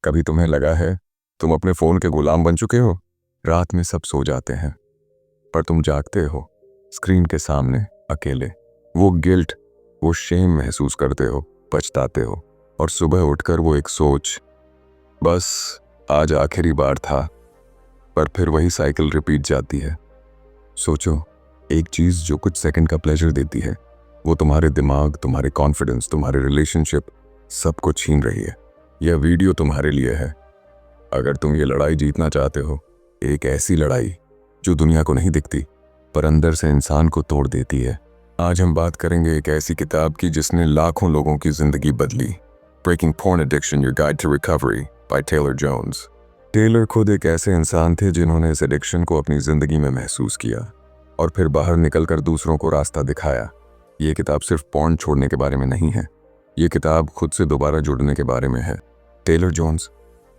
कभी तुम्हें लगा है तुम अपने फोन के गुलाम बन चुके हो? रात में सब सो जाते हैं पर तुम जागते हो स्क्रीन के सामने अकेले। वो गिल्ट, वो शेम महसूस करते हो, पछताते हो और सुबह उठकर वो एक सोच, बस आज आखिरी बार था। पर फिर वही साइकिल रिपीट जाती है। सोचो, एक चीज जो कुछ सेकंड का प्लेजर देती है वो तुम्हारे दिमाग, तुम्हारे कॉन्फिडेंस, तुम्हारे रिलेशनशिप सबको छीन रही है। यह वीडियो तुम्हारे लिए है। अगर तुम ये लड़ाई जीतना चाहते हो, एक ऐसी लड़ाई जो दुनिया को नहीं दिखती पर अंदर से इंसान को तोड़ देती है, आज हम बात करेंगे एक ऐसी किताब की जिसने लाखों लोगों की जिंदगी बदली। Breaking porn addiction, your guide to recovery by Taylor Jones. Taylor खुद एक ऐसे इंसान थे जिन्होंने इस एडिक्शन को अपनी जिंदगी में महसूस किया और फिर बाहर निकलकर दूसरों को रास्ता दिखाया। ये किताब सिर्फ पोर्न छोड़ने के बारे में नहीं है, ये किताब खुद से दोबारा जुड़ने के बारे में है। टेलर जोन्स,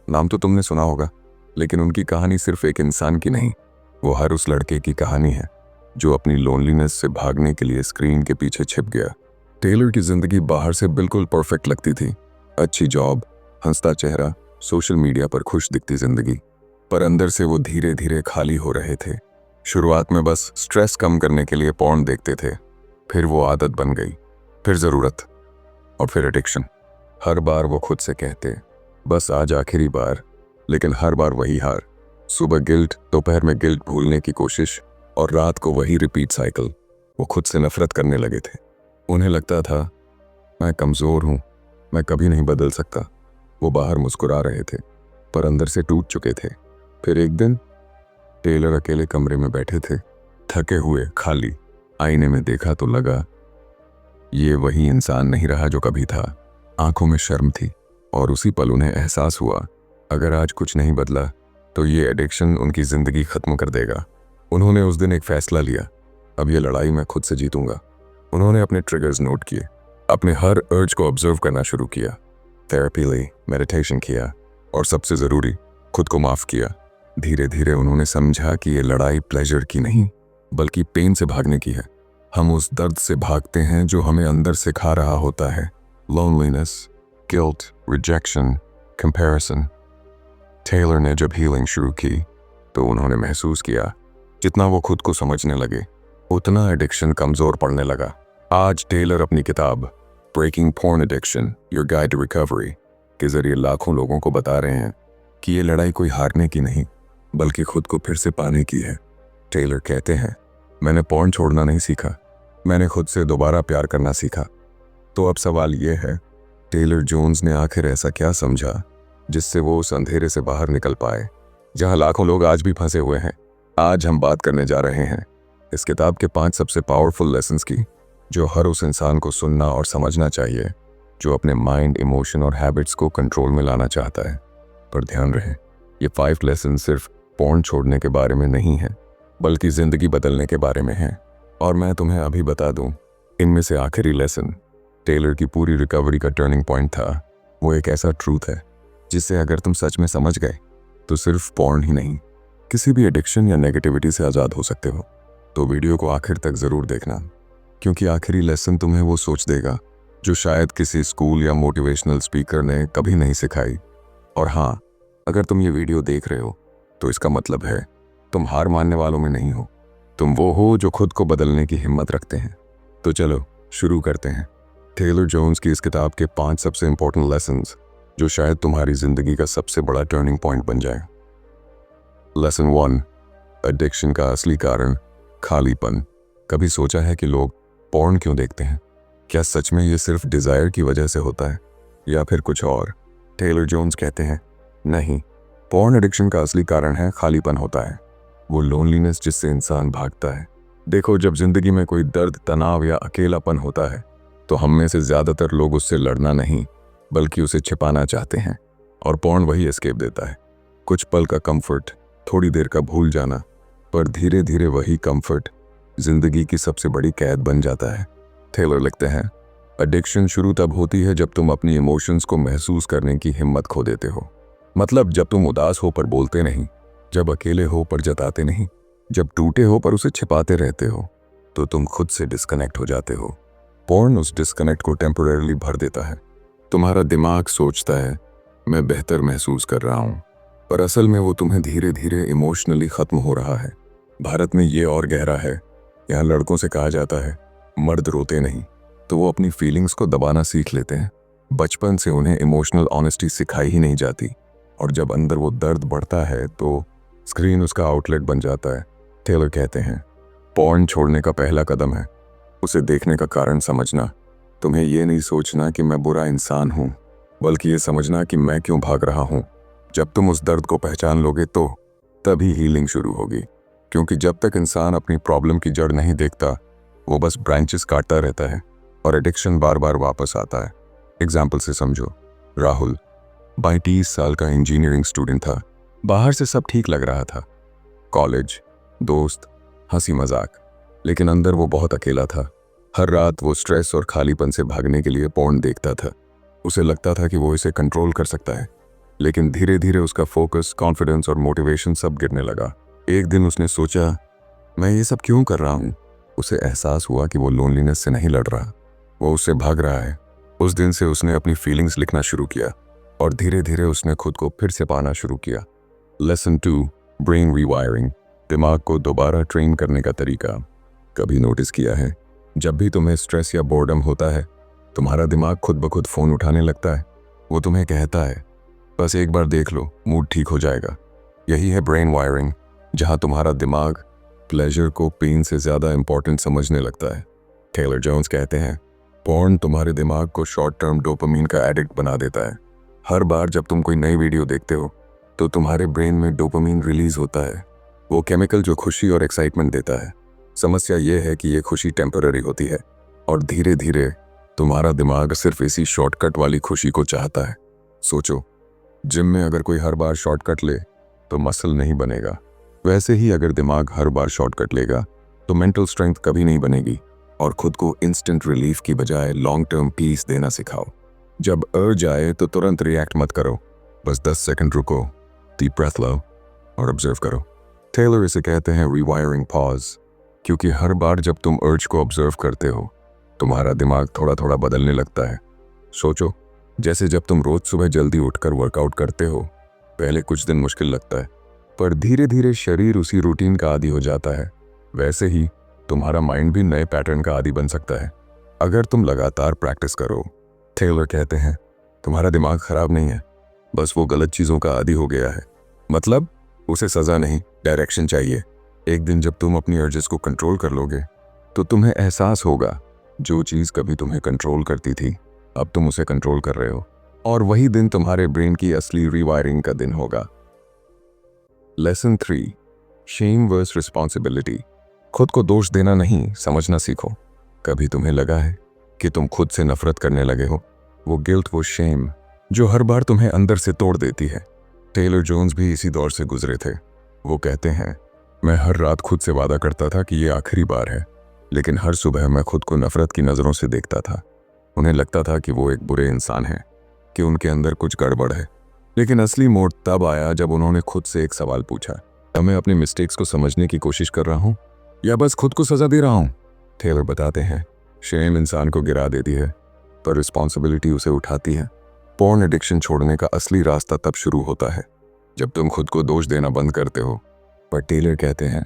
नाम तो तुमने सुना होगा, लेकिन उनकी कहानी सिर्फ एक इंसान की नहीं, वो हर उस लड़के की कहानी है जो अपनी लोनलीनेस से भागने के लिए स्क्रीन के पीछे छिप गया। टेलर की जिंदगी बाहर से बिल्कुल परफेक्ट लगती थी, अच्छी जॉब, हंसता चेहरा, सोशल मीडिया पर खुश दिखती जिंदगी, पर अंदर से वो धीरे धीरे खाली हो रहे थे। शुरुआत में बस स्ट्रेस कम करने के लिए पोर्न देखते थे, फिर वो आदत बन गई, फिर ज़रूरत और फिर एडिक्शन। हर बार वो खुद से कहते बस आज आखिरी बार, लेकिन हर बार वही हार। सुबह गिल्ट, दोपहर में गिल्ट भूलने की कोशिश और रात को वही रिपीट साइकिल। वो खुद से नफरत करने लगे थे। उन्हें लगता था मैं कमज़ोर हूँ, मैं कभी नहीं बदल सकता। वो बाहर मुस्कुरा रहे थे पर अंदर से टूट चुके थे। फिर एक दिन टेलर अकेले कमरे में बैठे थे, थके हुए, खाली। आईने में देखा तो लगा ये वही इंसान नहीं रहा जो कभी था। आंखों में शर्म थी और उसी पल उन्हें एहसास हुआ अगर आज कुछ नहीं बदला तो ये एडिक्शन उनकी जिंदगी खत्म कर देगा। उन्होंने उस दिन एक फैसला लिया, अब ये लड़ाई मैं खुद से जीतूंगा। उन्होंने अपने ट्रिगर्स नोट किए, अपने हर अर्ज को ऑब्जर्व करना शुरू किया, थेरेपी ली, मेडिटेशन किया और सबसे ज़रूरी, खुद को माफ़ किया। धीरे धीरे उन्होंने समझा कि ये लड़ाई प्लेजर की नहीं बल्कि पेन से भागने की है। हम उस दर्द से भागते हैं जो हमें अंदर से खा रहा होता है। Loneliness, guilt, rejection, comparison. Taylor ने जब हीलिंग शुरू की तो उन्होंने महसूस किया जितना वो खुद को समझने लगे उतना एडिक्शन कमज़ोर पड़ने लगा। आज टेलर अपनी किताब breaking porn addiction, your guide to recovery के जरिए लाखों लोगों को बता रहे हैं कि ये लड़ाई कोई हारने की नहीं बल्कि खुद को फिर से पाने की है। टेलर कहते हैं मैंने पोर्न छोड़ना नहीं सीखा, मैंने खुद से दोबारा प्यार करना सीखा। तो अब सवाल ये है, टेलर जोन्स ने आखिर ऐसा क्या समझा जिससे वो उस अंधेरे से बाहर निकल पाए जहां लाखों लोग आज भी फंसे हुए हैं? आज हम बात करने जा रहे हैं इस किताब के 5 सबसे पावरफुल लेसन्स की जो हर उस इंसान को सुनना और समझना चाहिए जो अपने माइंड, इमोशन और हैबिट्स को कंट्रोल में लाना चाहता है। पर ध्यान रहे, ये 5 लेसन सिर्फ पोर्न छोड़ने के बारे में नहीं है बल्कि ज़िंदगी बदलने के बारे में है। और मैं तुम्हें अभी बता दूं, इनमें से आखिरी लेसन टेलर की पूरी रिकवरी का टर्निंग पॉइंट था। वो एक ऐसा ट्रूथ है जिससे अगर तुम सच में समझ गए तो सिर्फ पोर्न ही नहीं, किसी भी एडिक्शन या नेगेटिविटी से आज़ाद हो सकते हो। तो वीडियो को आखिर तक ज़रूर देखना, क्योंकि आखिरी लेसन तुम्हें वो सोच देगा जो शायद किसी स्कूल या मोटिवेशनल स्पीकर ने कभी नहीं सिखाई। और हाँ, अगर तुम ये वीडियो देख रहे हो तो इसका मतलब है तुम हार मानने वालों में नहीं हो, तुम वो हो जो खुद को बदलने की हिम्मत रखते हैं। तो चलो शुरू करते हैं टेलर जोन्स की इस किताब के 5 सबसे इंपॉर्टेंट लेसन्स जो शायद तुम्हारी जिंदगी का सबसे बड़ा टर्निंग पॉइंट बन जाए। लेसन 1, एडिक्शन का असली कारण खालीपन। कभी सोचा है कि लोग पोर्न क्यों देखते हैं? क्या सच में ये सिर्फ डिजायर की वजह से होता है या फिर कुछ और? टेलर जोन्स कहते हैं नहीं, पोर्न एडिक्शन का असली कारण है खालीपन होता है, वो लोनलीनेस जिससे इंसान भागता है। देखो, जब जिंदगी में कोई दर्द, तनाव या अकेलापन होता है तो हम में से ज़्यादातर लोग उससे लड़ना नहीं बल्कि उसे छिपाना चाहते हैं, और पोर्न वही एस्केप देता है। कुछ पल का कंफर्ट, थोड़ी देर का भूल जाना, पर धीरे धीरे वही कंफर्ट जिंदगी की सबसे बड़ी कैद बन जाता है। टेलर लिखते हैं एडिक्शन शुरू तब होती है जब तुम अपनी इमोशंस को महसूस करने की हिम्मत खो देते हो। मतलब जब तुम उदास हो पर बोलते नहीं, जब अकेले हो पर जताते नहीं, जब टूटे हो पर उसे छिपाते रहते हो, तो तुम खुद से डिस्कनेक्ट हो जाते हो। पोर्न उस डिस्कनेक्ट को टेम्परेरीली भर देता है। तुम्हारा दिमाग सोचता है मैं बेहतर महसूस कर रहा हूँ, पर असल में वो तुम्हें धीरे धीरे इमोशनली खत्म हो रहा है। भारत में ये और गहरा है। यहाँ लड़कों से कहा जाता है मर्द रोते नहीं, तो वो अपनी फीलिंग्स को दबाना सीख लेते हैं। बचपन से उन्हें इमोशनल ऑनेस्टी सिखाई ही नहीं जाती, और जब अंदर वो दर्द बढ़ता है तो स्क्रीन उसका आउटलेट बन जाता है। टेलर कहते हैं पॉर्न छोड़ने का पहला कदम है उसे देखने का कारण समझना। तुम्हें ये नहीं सोचना कि मैं बुरा इंसान हूँ, बल्कि ये समझना कि मैं क्यों भाग रहा हूँ। जब तुम उस दर्द को पहचान लोगे तो तभी हीलिंग शुरू होगी, क्योंकि जब तक इंसान अपनी प्रॉब्लम की जड़ नहीं देखता, वो बस ब्रांचेस काटता रहता है और एडिक्शन बार बार वापस आता है। एग्जाम्पल से समझो, राहुल 22 साल का इंजीनियरिंग स्टूडेंट था। बाहर से सब ठीक लग रहा था, कॉलेज, दोस्त, हंसी मजाक, लेकिन अंदर वो बहुत अकेला था। हर रात वो स्ट्रेस और खालीपन से भागने के लिए पॉर्न देखता था। उसे लगता था कि वो इसे कंट्रोल कर सकता है, लेकिन धीरे धीरे उसका फोकस, कॉन्फिडेंस और मोटिवेशन सब गिरने लगा। एक दिन उसने सोचा, मैं ये सब क्यों कर रहा हूँ। उसे एहसास हुआ कि वो लोनलीनेस से नहीं लड़ रहा, वो उससे भाग रहा है। उस दिन से उसने अपनी फीलिंग्स लिखना शुरू किया और धीरे धीरे उसने खुद को फिर से पाना शुरू किया। लेसन 2, ब्रेन रीवायरिंग, दिमाग को दोबारा ट्रेन करने का तरीका। कभी नोटिस किया है, जब भी तुम्हें स्ट्रेस या बोर्डम होता है, तुम्हारा दिमाग खुद ब खुद फोन उठाने लगता है। वो तुम्हें कहता है बस एक बार देख लो, मूड ठीक हो जाएगा। यही है ब्रेन वायरिंग, जहां तुम्हारा दिमाग प्लेजर को पेन से ज्यादा इंपॉर्टेंट समझने लगता है। टेलर जोन्स कहते हैं पॉर्न तुम्हारे दिमाग को शॉर्ट टर्म डोपामीन का एडिक्ट बना देता है। हर बार जब तुम कोई नई वीडियो देखते हो तो तुम्हारे ब्रेन में डोपामीन रिलीज होता है, वो केमिकल जो खुशी और एक्साइटमेंट देता है। समस्या ये है कि ये खुशी टेम्पररी होती है और धीरे धीरे तुम्हारा दिमाग सिर्फ इसी शॉर्टकट वाली खुशी को चाहता है। सोचो, जिम में अगर कोई हर बार शॉर्टकट ले तो मसल नहीं बनेगा, वैसे ही अगर दिमाग हर बार शॉर्टकट लेगा तो मेंटल स्ट्रेंथ कभी नहीं बनेगी। और खुद को इंस्टेंट रिलीफ की बजाय लॉन्ग टर्म पीस देना सिखाओ। जब अर्ज आए तो तुरंत रिएक्ट मत करो, बस 10 सेकंड रुको, डीप ब्रेथ लो और ऑब्जर्व करो। टेलर इसे कहते हैं रीवायरिंग पॉज, क्योंकि हर बार जब तुम अर्ज को ऑब्जर्व करते हो, तुम्हारा दिमाग थोड़ा थोड़ा बदलने लगता है। सोचो, जैसे जब तुम रोज सुबह जल्दी उठकर वर्कआउट करते हो, पहले कुछ दिन मुश्किल लगता है, पर धीरे धीरे शरीर उसी रूटीन का आदी हो जाता है। वैसे ही तुम्हारा माइंड भी नए पैटर्न का आदी बन सकता है, अगर तुम लगातार प्रैक्टिस करो। टेलर कहते हैं तुम्हारा दिमाग खराब नहीं है, बस वो गलत चीजों का आदी हो गया है। मतलब उसे सजा नहीं, डायरेक्शन चाहिए। एक दिन जब तुम अपनी अर्जेस को कंट्रोल कर लोगे तो तुम्हें एहसास होगा जो चीज कभी तुम्हें कंट्रोल करती थी, अब तुम उसे कंट्रोल कर रहे हो, और वही दिन तुम्हारे ब्रेन की असली रीवायरिंग का दिन होगा। Lesson 3, shame versus responsibility. खुद को दोष देना नहीं, समझना सीखो। कभी तुम्हें लगा है कि तुम खुद से नफरत करने लगे हो? वो गिल्ट, वो शेम जो हर बार तुम्हें अंदर से तोड़ देती है। टेलर जोन्स भी इसी दौर से गुजरे थे। वो कहते हैं मैं हर रात खुद से वादा करता था कि ये आखिरी बार है, लेकिन हर सुबह मैं खुद को नफरत की नज़रों से देखता था। उन्हें लगता था कि वो एक बुरे इंसान हैं, कि उनके अंदर कुछ गड़बड़ है। लेकिन असली मोड़ तब आया जब उन्होंने खुद से एक सवाल पूछा, क्या मैं अपने मिस्टेक्स को समझने की कोशिश कर रहा हूँ या बस खुद को सजा दे रहा हूँ? टेलर बताते हैं शेम इंसान को गिरा देती है, पर रिस्पॉन्सिबिलिटी उसे उठाती है। पॉर्न एडिक्शन छोड़ने का असली रास्ता तब शुरू होता है जब तुम खुद को दोष देना बंद करते हो। पर टेलर कहते हैं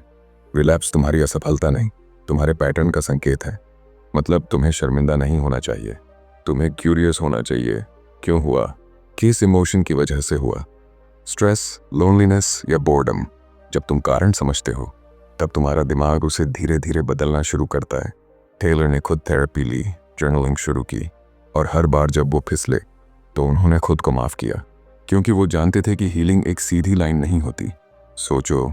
रिलैप्स तुम्हारी असफलता नहीं, तुम्हारे पैटर्न का संकेत है। मतलब तुम्हें शर्मिंदा नहीं होना चाहिए, तुम्हें क्यूरियस होना चाहिए। क्यों हुआ, किस इमोशन की वजह से हुआ? स्ट्रेस, लोनलीनेस या बोर्डम? जब तुम कारण समझते हो तब तुम्हारा दिमाग उसे धीरे धीरे बदलना शुरू करता है। टेलर ने खुद थेरेपी ली, जर्नलिंग शुरू की, और हर बार जब वो फिसले तो उन्होंने खुद को माफ किया, क्योंकि वो जानते थे कि हीलिंग एक सीधी लाइन नहीं होती। सोचो,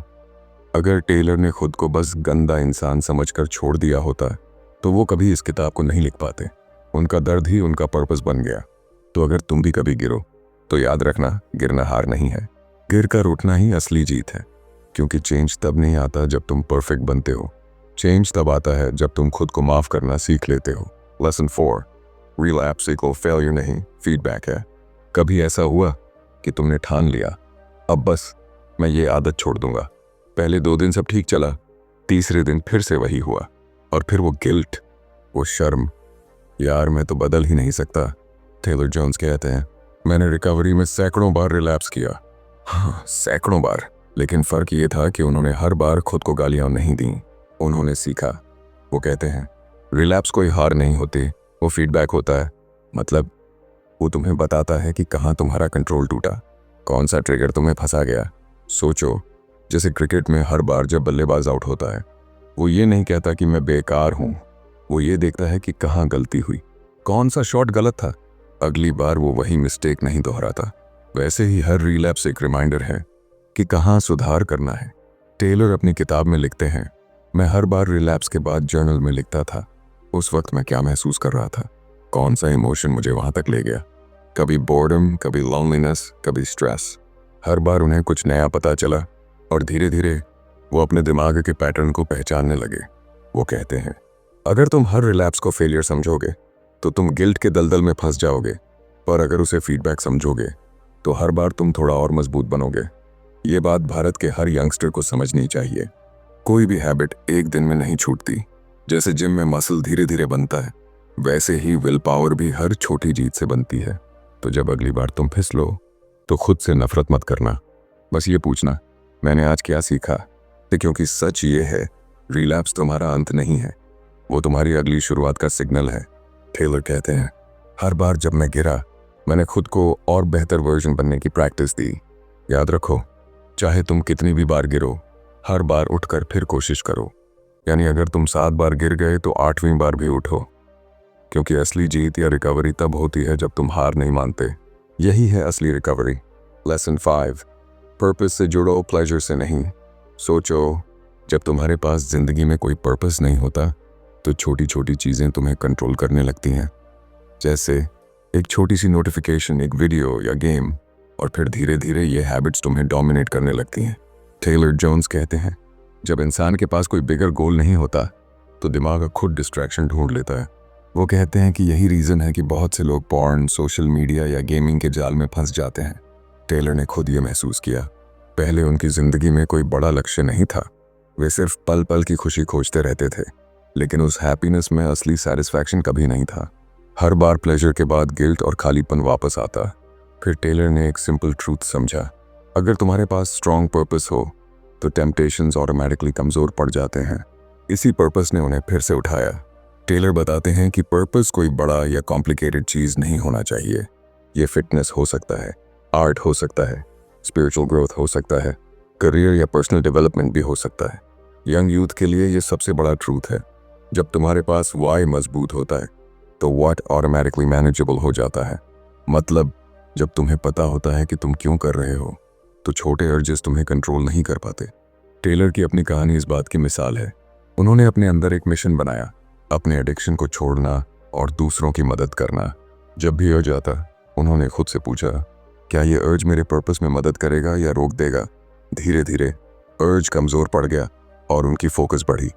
अगर टेलर ने खुद को बस गंदा इंसान समझकर छोड़ दिया होता तो वो कभी इस किताब को नहीं लिख पाते। उनका दर्द ही उनका पर्पस बन गया। तो अगर तुम भी कभी गिरो तो याद रखना, गिरना हार नहीं है, गिर कर उठना ही असली जीत है। क्योंकि चेंज तब नहीं आता जब तुम परफेक्ट बनते हो, चेंज तब आता है जब तुम खुद को माफ करना सीख लेते हो। लेसन 4, रिलैप्स इक्वल फेलियर नहीं, फीडबैक है। कभी ऐसा हुआ कि तुमने ठान लिया अब बस मैं ये आदत छोड़ दूंगा। पहले 2 दिन सब ठीक चला, तीसरे दिन फिर से वही हुआ, और फिर वो गिल्ट, वो शर्म, यार मैं तो बदल ही नहीं सकता। टेलर जोन्स कहते हैं मैंने रिकवरी में सैकड़ों बार रिलैप्स किया, हाँ सैकड़ों बार। लेकिन फ़र्क ये था कि उन्होंने हर बार खुद को गालियाँ नहीं दी, उन्होंने सीखा। वो कहते हैं रिलैप्स कोई हार नहीं होती, वो फीडबैक होता है। मतलब वो तुम्हें बताता है कि कहाँ तुम्हारा कंट्रोल टूटा, कौन सा ट्रिगर तुम्हें फंसा गया। सोचो, जैसे क्रिकेट में हर बार जब बल्लेबाज आउट होता है, वो ये नहीं कहता कि मैं बेकार हूँ, वो ये देखता है कि कहाँ गलती हुई, कौन सा शॉट गलत था। अगली बार वो वही मिस्टेक नहीं दोहराता। वैसे ही हर रिलैप्स एक रिमाइंडर है कि कहाँ सुधार करना है। टेलर अपनी किताब में लिखते हैं, मैं हर बार रिलैप्स के बाद जर्नल में लिखता था उस वक्त मैं क्या महसूस कर रहा था, कौन सा इमोशन मुझे वहां तक ले गया। कभी बोर्डम, कभी लोनलीनेस, कभी स्ट्रेस। हर बार उन्हें कुछ नया पता चला और धीरे धीरे वो अपने दिमाग के पैटर्न को पहचानने लगे। वो कहते हैं अगर तुम हर रिलैप्स को फेलियर समझोगे तो तुम गिल्ट के दलदल में फंस जाओगे, पर अगर उसे फीडबैक समझोगे तो हर बार तुम थोड़ा और मजबूत बनोगे। ये बात भारत के हर यंगस्टर को समझनी चाहिए। कोई भी हैबिट एक दिन में नहीं छूटती। जैसे जिम में मसल धीरे धीरे बनता है, वैसे ही विल पावर भी हर छोटी जीत से बनती है। तो जब अगली बार तुम फिसलो तो खुद से नफरत मत करना, बस ये पूछना मैंने आज क्या सीखा। क्योंकि सच ये है, रिलैप्स तुम्हारा अंत नहीं है, वो तुम्हारी अगली शुरुआत का सिग्नल है। टेलर कहते हैं हर बार जब मैं गिरा मैंने खुद को और बेहतर वर्जन बनने की प्रैक्टिस दी। याद रखो, चाहे तुम कितनी भी बार गिरो, हर बार उठकर फिर कोशिश करो। यानी अगर तुम 7 बार गिर गए तो 8वीं बार भी उठो, क्योंकि असली जीत या रिकवरी तब होती है जब तुम हार नहीं मानते। यही है असली रिकवरी। लेसन 5, पर्पस से जुड़ो, प्लेजर से नहीं। सोचो, जब तुम्हारे पास जिंदगी में कोई पर्पस नहीं होता तो छोटी छोटी चीज़ें तुम्हें कंट्रोल करने लगती हैं। जैसे एक छोटी सी नोटिफिकेशन, एक वीडियो या गेम, और फिर धीरे धीरे ये हैबिट्स तुम्हें डोमिनेट करने लगती हैं। टेलर जोन्स कहते हैं जब इंसान के पास कोई बिगर गोल नहीं होता तो दिमाग खुद डिस्ट्रैक्शन ढूंढ लेता है। वो कहते हैं कि यही रीज़न है कि बहुत से लोग पॉर्न, सोशल मीडिया या गेमिंग के जाल में फंस जाते हैं। टेलर ने खुद ये महसूस किया। पहले उनकी ज़िंदगी में कोई बड़ा लक्ष्य नहीं था, वे सिर्फ पल पल की खुशी खोजते रहते थे, लेकिन उस हैप्पीनेस में असली सेटिस्फैक्शन कभी नहीं था। हर बार प्लेजर के बाद गिल्ट और खालीपन वापस आता। फिर टेलर ने एक सिंपल ट्रूथ समझा, अगर तुम्हारे पास स्ट्रॉन्ग पर्पस हो तो टेम्पटेशंस ऑटोमेटिकली कमज़ोर पड़ जाते हैं। इसी पर्पस ने उन्हें फिर से उठाया। टेलर बताते हैं कि पर्पस कोई बड़ा या कॉम्प्लिकेटेड चीज़ नहीं होना चाहिए। ये फिटनेस हो सकता है, आर्ट हो सकता है, स्पिरिचुअल ग्रोथ हो सकता है, करियर या पर्सनल डेवलपमेंट भी हो सकता है। यंग यूथ के लिए ये सबसे बड़ा ट्रूथ है। जब तुम्हारे पास वाई मजबूत होता है तो व्हाट ऑटोमेटिकली मैनेजेबल हो जाता है। मतलब जब तुम्हें पता होता है कि तुम क्यों कर रहे हो तो छोटे अर्जेस तुम्हें कंट्रोल नहीं कर पाते। टेलर की अपनी कहानी इस बात की मिसाल है। उन्होंने अपने अंदर एक मिशन बनाया, अपने एडिक्शन को छोड़ना और दूसरों की मदद करना। जब भी अर्ज आता, उन्होंने खुद से पूछा, क्या ये अर्ज मेरे पर्पस में मदद करेगा या रोक देगा। धीरे धीरे अर्ज कमज़ोर पड़ गया और उनकी फोकस बढ़ी।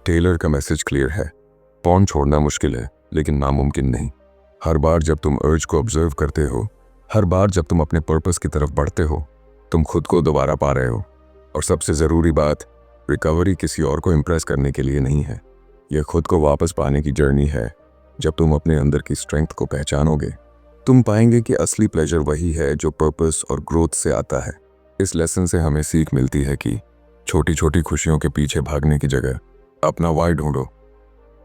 टेलर का मैसेज क्लियर है, पॉर्न छोड़ना मुश्किल है लेकिन नामुमकिन नहीं। हर बार जब तुम अर्ज को ऑब्जर्व करते हो, हर बार जब तुम अपने पर्पस की तरफ बढ़ते हो, तुम खुद को दोबारा पा रहे हो। और सबसे ज़रूरी बात, रिकवरी किसी और को इम्प्रेस करने के लिए नहीं है, यह खुद को वापस पाने की जर्नी है। जब तुम अपने अंदर की स्ट्रेंथ को पहचानोगे, तुम पाएंगे कि असली प्लेजर वही है जो पर्पस और ग्रोथ से आता है। इस लेसन से हमें सीख मिलती है कि छोटी छोटी खुशियों के पीछे भागने की जगह अपना वाई ढूंढो,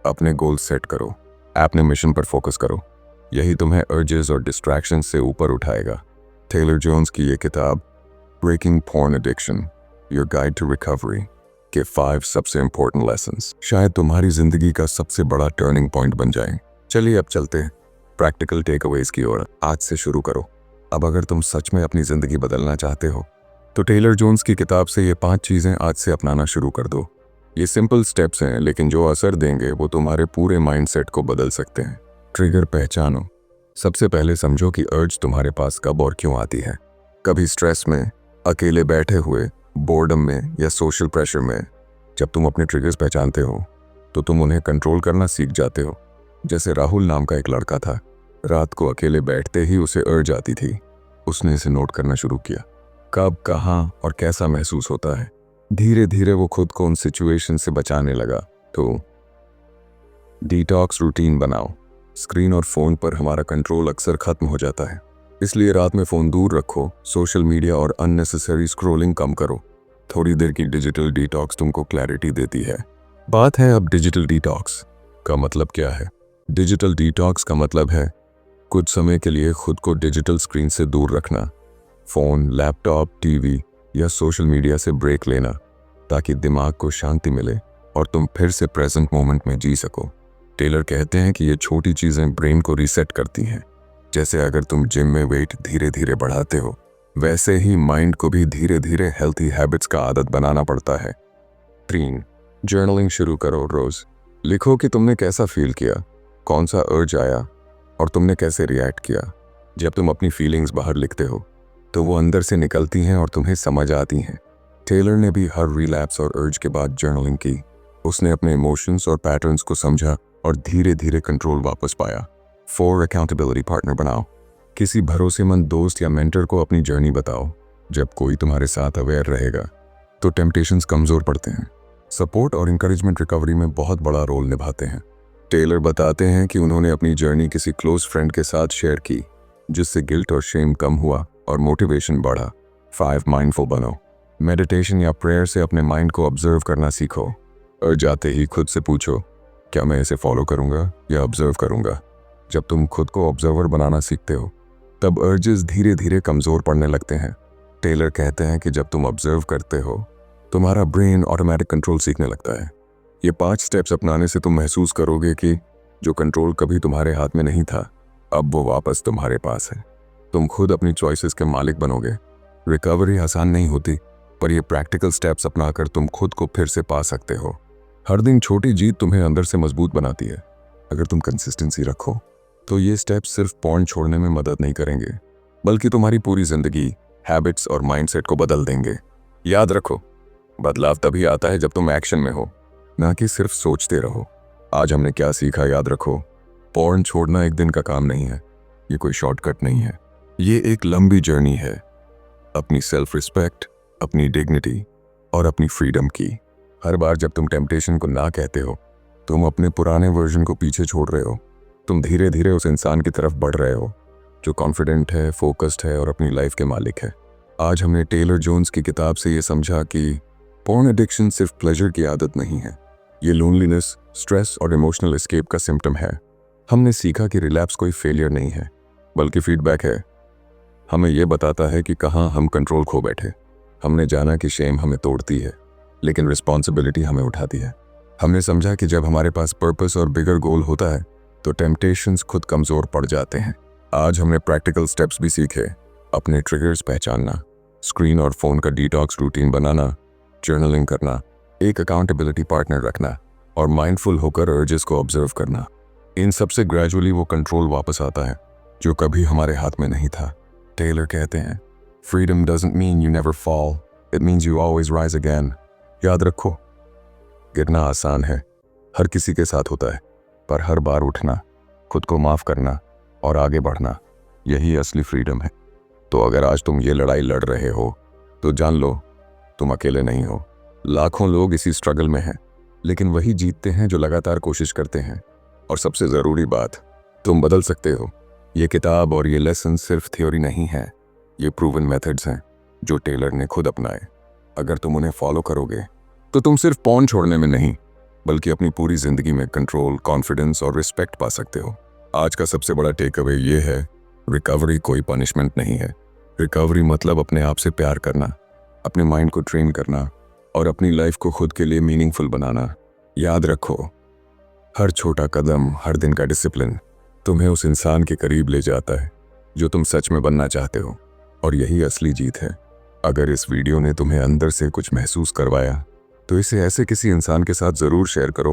अपने गोल सेट करो, अपने मिशन पर फोकस करो। यही तुम्हें अर्जेस और डिस्ट्रैक्शन से ऊपर उठाएगा। टेलर जोन्स की ये किताब breaking porn addiction, your guide to recovery के 5 सबसे इंपॉर्टेंट लेसन्स शायद तुम्हारी जिंदगी का सबसे बड़ा टर्निंग पॉइंट बन जाएं। चलिए अब चलते हैं प्रैक्टिकल टेकअवेज की ओर। आज से शुरू करो। अब अगर तुम सच में अपनी जिंदगी बदलना चाहते हो तो टेलर जोन्स की किताब से ये 5 चीज़ें आज से अपनाना शुरू कर दो। ये सिंपल स्टेप्स हैं लेकिन जो असर देंगे वो तुम्हारे पूरे माइंडसेट को बदल सकते हैं। ट्रिगर पहचानो। सबसे पहले समझो कि अर्ज तुम्हारे पास कब और क्यों आती है। कभी स्ट्रेस में, अकेले बैठे हुए, बोर्डम में या सोशल प्रेशर में। जब तुम अपने ट्रिगर्स पहचानते हो तो तुम उन्हें कंट्रोल करना सीख जाते हो। जैसे राहुल नाम का एक लड़का था, रात को अकेले बैठते ही उसे अर्ज आती थी। उसने इसे नोट करना शुरू किया, कब, कहाँ और कैसा महसूस होता है। धीरे धीरे वो खुद को उन सिचुएशन से बचाने लगा। तो डिटॉक्स रूटीन बनाओ। स्क्रीन और फोन पर हमारा कंट्रोल अक्सर खत्म हो जाता है। इसलिए रात में फ़ोन दूर रखो, सोशल मीडिया और अननेसेसरी स्क्रॉलिंग कम करो। थोड़ी देर की डिजिटल डिटॉक्स तुमको क्लैरिटी देती है। बात है अब डिजिटल डिटॉक्स का मतलब क्या है। डिजिटल डिटॉक्स का मतलब है कुछ समय के लिए खुद को डिजिटल स्क्रीन से दूर रखना। फ़ोन, लैपटॉप, टीवी या सोशल मीडिया से ब्रेक लेना, ताकि दिमाग को शांति मिले और तुम फिर से प्रेजेंट मोमेंट में जी सको। टेलर कहते हैं कि ये छोटी चीज़ें ब्रेन को रीसेट करती हैं। जैसे अगर तुम जिम में वेट धीरे धीरे बढ़ाते हो, वैसे ही माइंड को भी धीरे धीरे हेल्थी हैबिट्स का आदत बनाना पड़ता है। 3. जर्नलिंग शुरू करो। रोज़ लिखो कि तुमने कैसा फील किया, कौन सा अर्ज आया और तुमने कैसे रिएक्ट किया। जब तुम अपनी फीलिंग्स बाहर लिखते हो तो वो अंदर से निकलती हैं और तुम्हें समझ आती हैं। टेलर ने भी हर रिलैप्स और अर्ज के बाद जर्नलिंग की। उसने अपने इमोशंस और पैटर्न्स को समझा और धीरे धीरे कंट्रोल वापस पाया। 4. अकाउंटेबिलिटी पार्टनर बनाओ। किसी भरोसेमंद दोस्त या मेंटर को अपनी जर्नी बताओ। जब कोई तुम्हारे साथ अवेयर रहेगा तो टेम्पटेशंस कमज़ोर पड़ते हैं। सपोर्ट और इंकरेजमेंट रिकवरी में बहुत बड़ा रोल निभाते हैं। टेलर बताते हैं कि उन्होंने अपनी जर्नी किसी क्लोज फ्रेंड के साथ शेयर की, जिससे गिल्ट और शेम कम हुआ और मोटिवेशन बढ़ा। 5. माइंडफुल बनो। मेडिटेशन या प्रेयर से अपने माइंड को ऑब्जर्व करना सीखो। और जाते ही खुद से पूछो, क्या मैं इसे फॉलो करूंगा या ऑब्जर्व करूंगा। जब तुम खुद को ऑब्जर्वर बनाना सीखते हो तब अर्जेस धीरे धीरे कमज़ोर पड़ने लगते हैं। टेलर कहते हैं कि जब तुम ऑब्जर्व करते हो तुम्हारा ब्रेन ऑटोमेटिक कंट्रोल सीखने लगता है। ये 5 स्टेप्स अपनाने से तुम महसूस करोगे कि जो कंट्रोल कभी तुम्हारे हाथ में नहीं था, अब वो वापस तुम्हारे पास है। तुम खुद अपनी चॉइसेस के मालिक बनोगे। रिकवरी आसान नहीं होती, पर ये प्रैक्टिकल स्टेप्स अपनाकर तुम खुद को फिर से पा सकते हो। हर दिन छोटी जीत तुम्हें अंदर से मजबूत बनाती है। अगर तुम कंसिस्टेंसी रखो तो ये स्टेप्स सिर्फ पॉइंट छोड़ने में मदद नहीं करेंगे, बल्कि तुम्हारी पूरी जिंदगी, हैबिट्स और माइंडसेट को बदल देंगे। याद रखो, बदलाव तभी आता है जब तुम एक्शन में हो, ना कि सिर्फ सोचते रहो। आज हमने क्या सीखा याद रखो, पॉइंट छोड़ना एक दिन का काम नहीं है, ये कोई शॉर्टकट नहीं है। ये एक लंबी जर्नी है, अपनी सेल्फ रिस्पेक्ट, अपनी डिग्निटी और अपनी फ्रीडम की। हर बार जब तुम टेम्पटेशन को ना कहते हो, तुम अपने पुराने वर्जन को पीछे छोड़ रहे हो। तुम धीरे धीरे उस इंसान की तरफ बढ़ रहे हो जो कॉन्फिडेंट है, फोकस्ड है और अपनी लाइफ के मालिक है। आज हमने टेलर जोन्स की किताब से ये समझा कि पॉर्न एडिक्शन सिर्फ प्लेजर की आदत नहीं है, ये लोनलीनेस, स्ट्रेस और इमोशनल एस्केप का सिम्टम है। हमने सीखा कि रिलैप्स कोई फेलियर नहीं है, बल्कि फीडबैक है। हमें यह बताता है कि कहाँ हम कंट्रोल खो बैठे। हमने जाना कि शेम हमें तोड़ती है, लेकिन रिस्पॉन्सिबिलिटी हमें उठाती है। हमने समझा कि जब हमारे पास पर्पस और बिगर गोल होता है तो टेम्पटेशंस खुद कमज़ोर पड़ जाते हैं। आज हमने प्रैक्टिकल स्टेप्स भी सीखे, अपने ट्रिगर्स पहचानना, स्क्रीन और फ़ोन का डिटॉक्स रूटीन बनाना, जर्नलिंग करना, एक अकाउंटेबिलिटी पार्टनर रखना और माइंडफुल होकर अर्जेस को ऑब्जर्व करना। इन सब से ग्रेजुअली वो कंट्रोल वापस आता है जो कभी हमारे हाथ में नहीं था। टेलर कहते हैं, freedom doesn't mean you never fall, it means you always rise again. याद रखो, गिरना आसान है, हर किसी के साथ होता है, पर हर बार उठना, खुद को माफ़ करना और आगे बढ़ना, यही असली फ्रीडम है। तो अगर आज तुम ये लड़ाई लड़ रहे हो तो जान लो, तुम अकेले नहीं हो। लाखों लोग इसी स्ट्रगल में हैं, लेकिन वही जीतते हैं जो लगातार कोशिश करते हैं। और सबसे ज़रूरी बात, तुम बदल सकते हो। ये किताब और ये लेसन सिर्फ थ्योरी नहीं है, ये प्रूवन मेथड्स हैं जो टेलर ने खुद अपनाए। अगर तुम उन्हें फॉलो करोगे तो तुम सिर्फ पॉन छोड़ने में नहीं, बल्कि अपनी पूरी ज़िंदगी में कंट्रोल, कॉन्फिडेंस और रिस्पेक्ट पा सकते हो। आज का सबसे बड़ा टेक अवे ये है, रिकवरी कोई पनिशमेंट नहीं है। रिकवरी मतलब अपने आप से प्यार करना, अपने माइंड को ट्रेन करना और अपनी लाइफ को खुद के लिए मीनिंगफुल बनाना। याद रखो, हर छोटा कदम, हर दिन का डिसिप्लिन तुम्हें उस इंसान के करीब ले जाता है जो तुम सच में बनना चाहते हो, और यही असली जीत है। अगर इस वीडियो ने तुम्हें अंदर से कुछ महसूस करवाया तो इसे ऐसे किसी इंसान के साथ ज़रूर शेयर करो